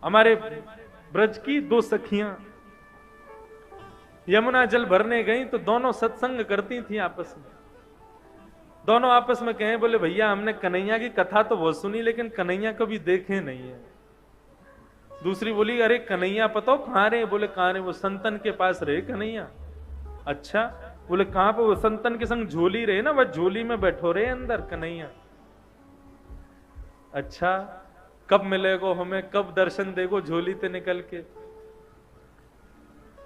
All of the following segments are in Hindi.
हमारे ब्रज की दो सखियां यमुना जल भरने गई तो दोनों सत्संग करती थी आपस में। दोनों आपस में कहे, बोले भैया हमने कन्हैया की कथा तो बहुत सुनी लेकिन कन्हैया कभी देखे नहीं है। दूसरी बोली, अरे कन्हैया पता हो कहां रहे? बोले कहां रहे? वो संतन के पास रहे कन्हैया। अच्छा, बोले कहां पे? वो संतन के संग झोली रहे ना, वह झोली में बैठो रहे अंदर कन्हैया। अच्छा, कब मिलेगो हमें, कब दर्शन देगो झोली ते निकल के?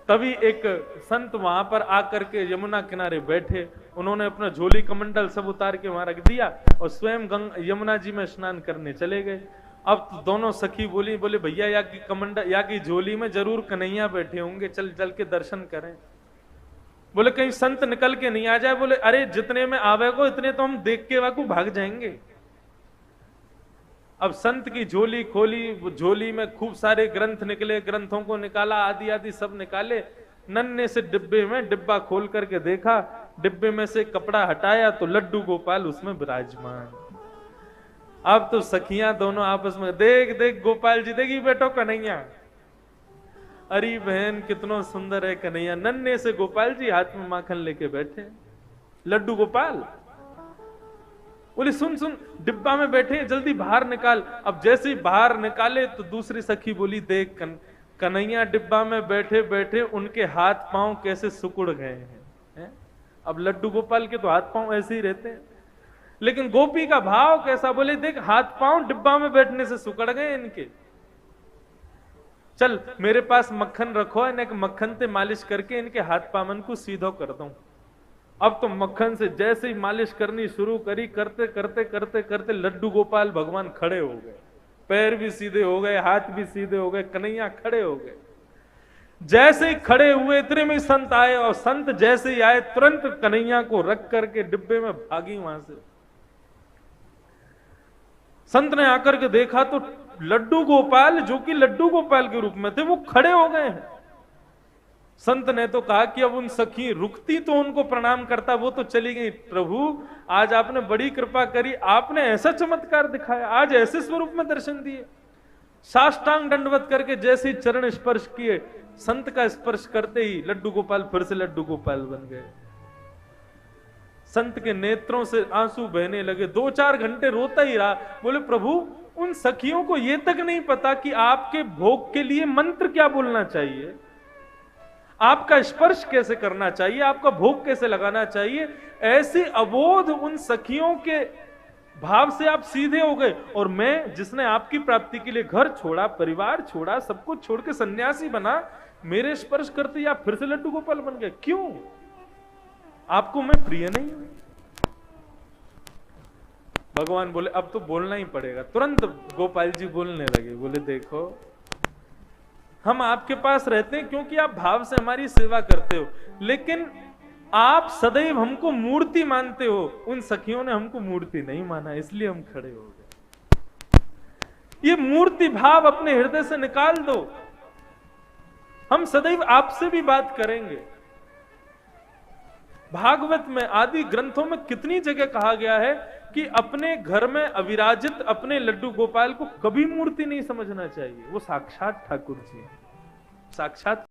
तभी एक संत वहां पर आकर के यमुना किनारे बैठे, उन्होंने अपना झोली कमंडल सब उतार के वहां रख दिया और स्वयं यमुना जी में स्नान करने चले गए। अब तो दोनों सखी बोली, बोले भैया या की कमंडल या की झोली में जरूर कन्हैया बैठे होंगे, चल चल के दर्शन करें। बोले कहीं संत निकल के नहीं आ जाए। बोले अरे जितने में आवेगो इतने तो हम देख के वाकू भाग जाएंगे। अब संत की झोली खोली, वो झोली में खूब सारे ग्रंथ निकले, ग्रंथों को निकाला, आदि आदि सब निकाले। नन्हे से डिब्बे में डिब्बा खोल करके देखा, डिब्बे में से कपड़ा हटाया तो लड्डू गोपाल उसमें विराजमान। अब तो सखियां दोनों आपस में, देख देख गोपाल जी, देखी बेटो कन्हैया। अरे बहन कितना सुंदर है कन्हैया। नन्हे से गोपाल जी हाथ में माखन लेके बैठे, लड्डू गोपाल। बोले सुन सुन, डिब्बा में बैठे जल्दी बाहर निकाल। अब जैसे ही बाहर निकाले तो दूसरी सखी बोली, देख कन्हैया डिब्बा में बैठे बैठे उनके हाथ पांव कैसे सिकुड़ गए हैं। अब लड्डू गोपाल के तो हाथ पांव ऐसे ही रहते हैं, लेकिन गोपी का भाव कैसा? बोले देख हाथ पांव डिब्बा में बैठने से सिकुड़ गए इनके। चल मेरे पास मक्खन रखो, इन्हें मक्खन से मालिश करके इनके हाथ पावन को सीधो कर दूं। अब तो मक्खन से जैसे ही मालिश करनी शुरू करी, करते करते करते करते लड्डू गोपाल भगवान खड़े हो गए, पैर भी सीधे हो गए, हाथ भी सीधे हो गए, कन्हैया खड़े हो गए। जैसे ही खड़े हुए इतने में संत आए, और संत जैसे ही आए तुरंत कन्हैया को रख करके डिब्बे में भागी वहां से। संत ने आकर के देखा तो लड्डू गोपाल, जो कि लड्डू गोपाल के रूप में थे, वो खड़े हो गए हैं। संत ने तो कहा कि अब उन सखी रुकती तो उनको प्रणाम करता, वो तो चली गई। प्रभु आज आपने बड़ी कृपा करी, आपने ऐसा चमत्कार दिखाया, आज ऐसे स्वरूप में दर्शन दिए। साष्टांग दंडवत करके जैसे ही चरण स्पर्श किए, संत का स्पर्श करते ही लड्डू गोपाल फिर से लड्डू गोपाल बन गए। संत के नेत्रों से आंसू बहने लगे, 2-4 घंटे रोता ही रहा। बोले प्रभु उन सखियों को यह तक नहीं पता कि आपके भोग के लिए मंत्र क्या बोलना चाहिए, आपका स्पर्श कैसे करना चाहिए, आपका भोग कैसे लगाना चाहिए। ऐसे अबोध उन सखियों के भाव से आप सीधे हो गए, और मैं जिसने आपकी प्राप्ति के लिए घर छोड़ा, परिवार छोड़ा, सब कुछ छोड़ के सन्यासी बना, मेरे स्पर्श करते ही आप फिर से लड्डू गोपाल बन गए। क्यों? आपको मैं प्रिय नहीं हूं? भगवान बोले अब तो बोलना ही पड़ेगा। तुरंत गोपाल जी बोलने लगे, बोले देखो हम आपके पास रहते हैं क्योंकि आप भाव से हमारी सेवा करते हो, लेकिन आप सदैव हमको मूर्ति मानते हो। उन सखियों ने हमको मूर्ति नहीं माना, इसलिए हम खड़े हो गए। ये मूर्ति भाव अपने हृदय से निकाल दो। हम सदैव आपसे भी बात करेंगे। भागवत में आदि ग्रंथों में कितनी जगह कहा गया है कि अपने घर में अविराजित अपने लड्डू गोपाल को कभी मूर्ति नहीं समझना चाहिए, वो साक्षात ठाकुर जी, साक्षात